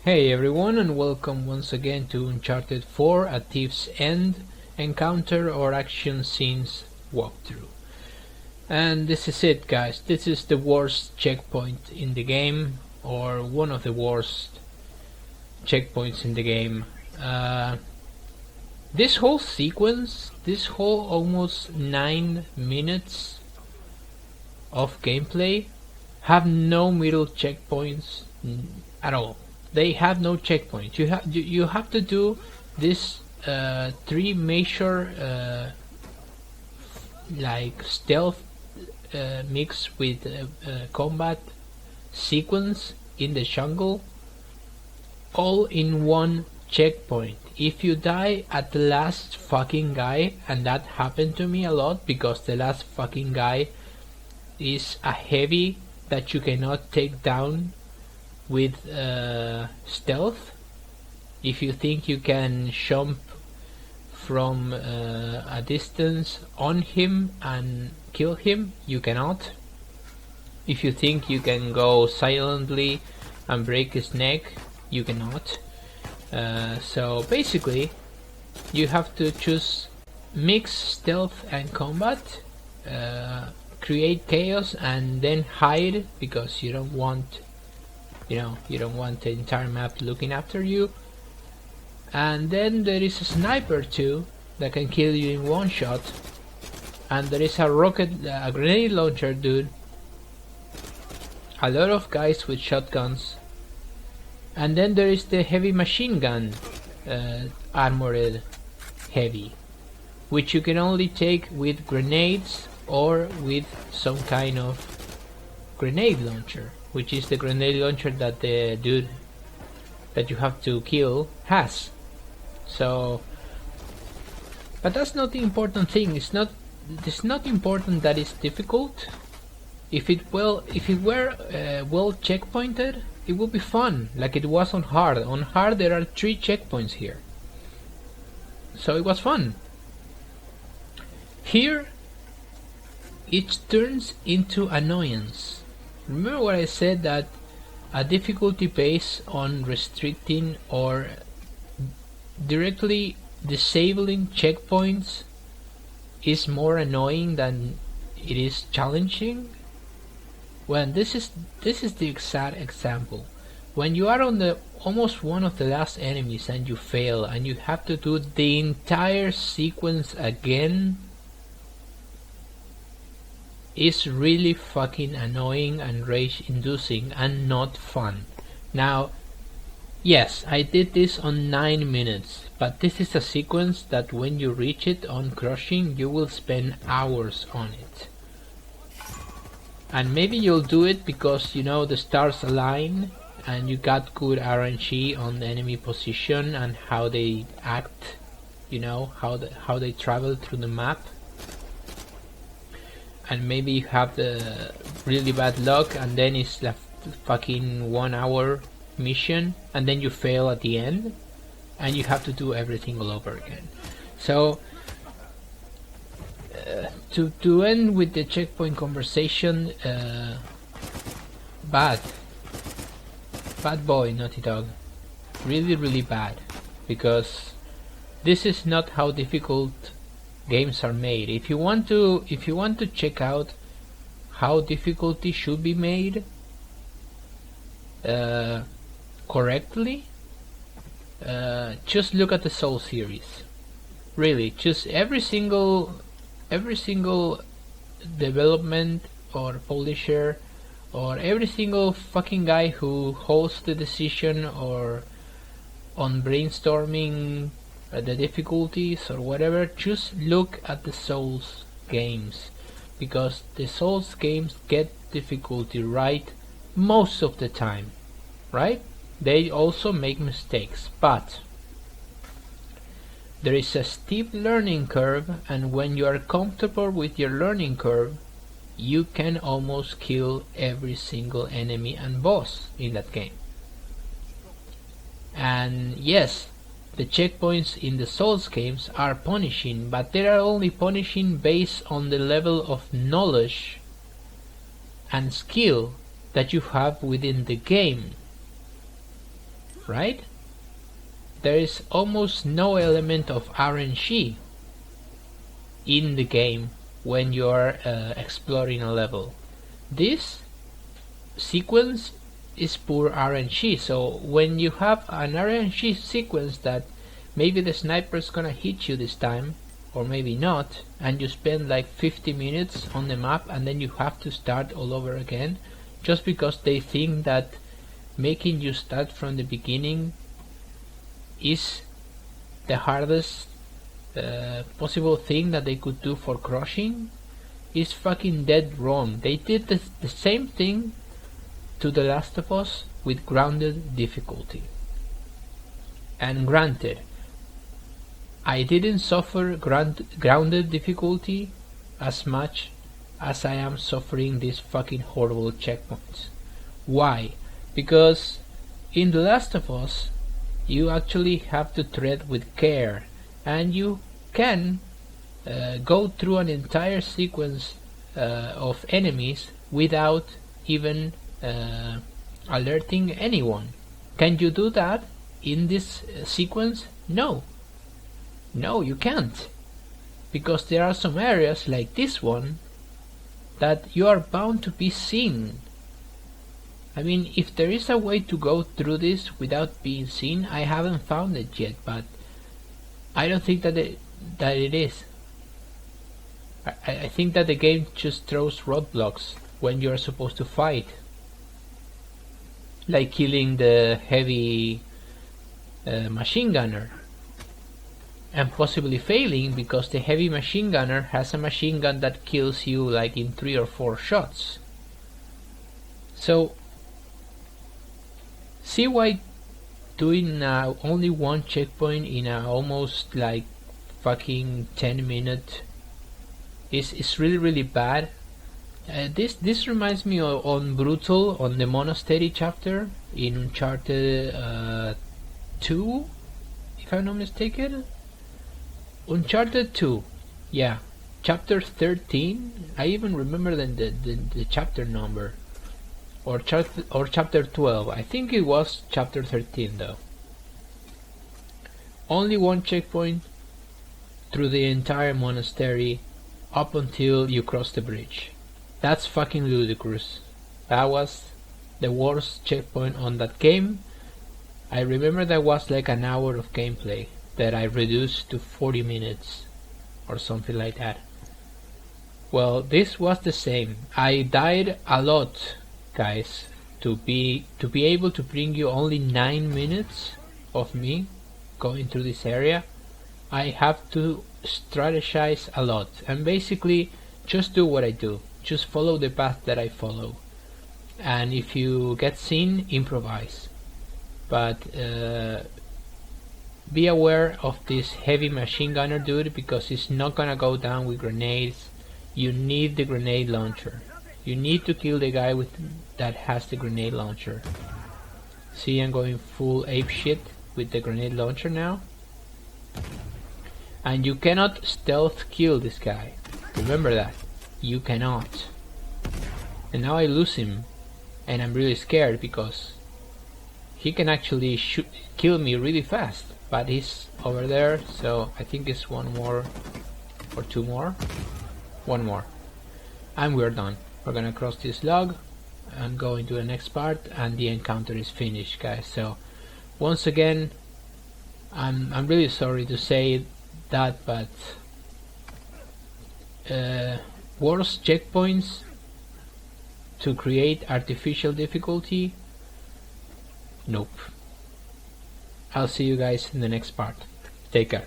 Hey everyone, and welcome once again to Uncharted 4, A Thief's End encounter or action scenes walkthrough. And this is it, guys. This is the worst checkpoint in the game, or one of the worst checkpoints in the game. This whole sequence, this whole almost 9 minutes of gameplay have no middle checkpoints at all. They have no checkpoints. You have to do this 3 major like stealth mixed with combat sequence in the jungle, all in one checkpoint. If you die at the last fucking guy, and that happened to me a lot because the last fucking guy is a heavy that you cannot take down with stealth. If you think you can jump from a distance on him and kill him, you cannot. If you think you can go silently and break his neck, you cannot. So basically you have to choose mix stealth and combat, create chaos and then hide because you don't want the entire map looking after you. And then there is a sniper too that can kill you in one shot, and there is a grenade launcher dude, a lot of guys with shotguns, and then there is the heavy machine gun armored heavy, which you can only take with grenades or with some kind of grenade launcher, which is the grenade launcher that the dude that you have to kill has. So, but that's not the important thing. It's not important that it's difficult. If it were well checkpointed, it would be fun, like it was on hard. On hard there are 3 checkpoints here, so it was fun. Here it turns into annoyance. Remember what I said, that a difficulty based on restricting or directly disabling checkpoints is more annoying than it is challenging? Well, this is the exact example. When you are on the almost one of the last enemies and you fail and you have to do the entire sequence again, is really fucking annoying and rage inducing and not fun. Now, yes, I did this on 9 minutes, but this is a sequence that when you reach it on crushing, you will spend hours on it. And maybe you'll do it because the stars align and you got good RNG on the enemy position and how they act, how they travel through the map. And maybe you have the really bad luck and then it's a fucking 1 hour mission and then you fail at the end and you have to do everything all over again. So to end with the checkpoint conversation, bad boy Naughty Dog, really bad, because this is not how difficult games are made. If you want to check out how difficulty should be made correctly, just look at the Soul series. Really, just every single development or publisher or every single fucking guy who holds the decision or on brainstorming the difficulties or whatever, just look at the Souls games, because the Souls games get difficulty right most of the time, right? They also make mistakes, but there is a steep learning curve, and when you are comfortable with your learning curve, you can almost kill every single enemy and boss in that game. And yes, the checkpoints in the Souls games are punishing, but they are only punishing based on the level of knowledge and skill that you have within the game. right? There is almost no element of RNG in the game when you are exploring a level. This sequence is pure RNG, so when you have an RNG sequence that maybe the sniper's gonna hit you this time, or maybe not, and you spend like 50 minutes on the map and then you have to start all over again, just because they think that making you start from the beginning is the hardest possible thing that they could do for crushing, is fucking dead wrong. They did the same thing to The Last of Us with grounded difficulty. And granted, I didn't suffer grounded difficulty as much as I am suffering these fucking horrible checkpoints. Why? Because in The Last of Us you actually have to tread with care, and you can go through an entire sequence of enemies without even alerting anyone. Can you do that in this sequence? No, you can't, because there are some areas like this one that you are bound to be seen. I mean, if there is a way to go through this without being seen, I haven't found it yet, but I don't think that it is. I think that the game just throws roadblocks when you are supposed to fight, like killing the heavy machine gunner, and possibly failing because the heavy machine gunner has a machine gun that kills you like in 3 or 4 shots. So see why doing only one checkpoint in a almost like fucking 10-minute is really bad. This reminds me on Brutal, on the monastery chapter in Uncharted 2, if I'm not mistaken. Uncharted 2, yeah, chapter 13. I even remember the chapter number, or chapter 12. I think it was chapter 13 though. Only one checkpoint through the entire monastery up until you cross the bridge. That's fucking ludicrous. That was the worst checkpoint on that game. I remember that was like an hour of gameplay that I reduced to 40 minutes or something like that. Well, this was the same. I died a lot, guys, to be able to bring you only 9 minutes of me going through this area. I have to strategize a lot and basically just do what I do. Just follow the path that I follow, and if you get seen, improvise. But be aware of this heavy machine gunner dude, because he's not gonna go down with grenades. You need the grenade launcher. You need to kill the guy that has the grenade launcher. See, I'm going full ape shit with the grenade launcher now. And you cannot stealth kill this guy. Remember that. You cannot. And now I lose him, and I'm really scared because he can actually kill me really fast. But he's over there, so I think it's one more or two more. One more, and we're done. We're gonna cross this log and go into the next part, and the encounter is finished, guys. So once again, I'm really sorry to say that, but worse checkpoints to create artificial difficulty? Nope. I'll see you guys in the next part. Take care.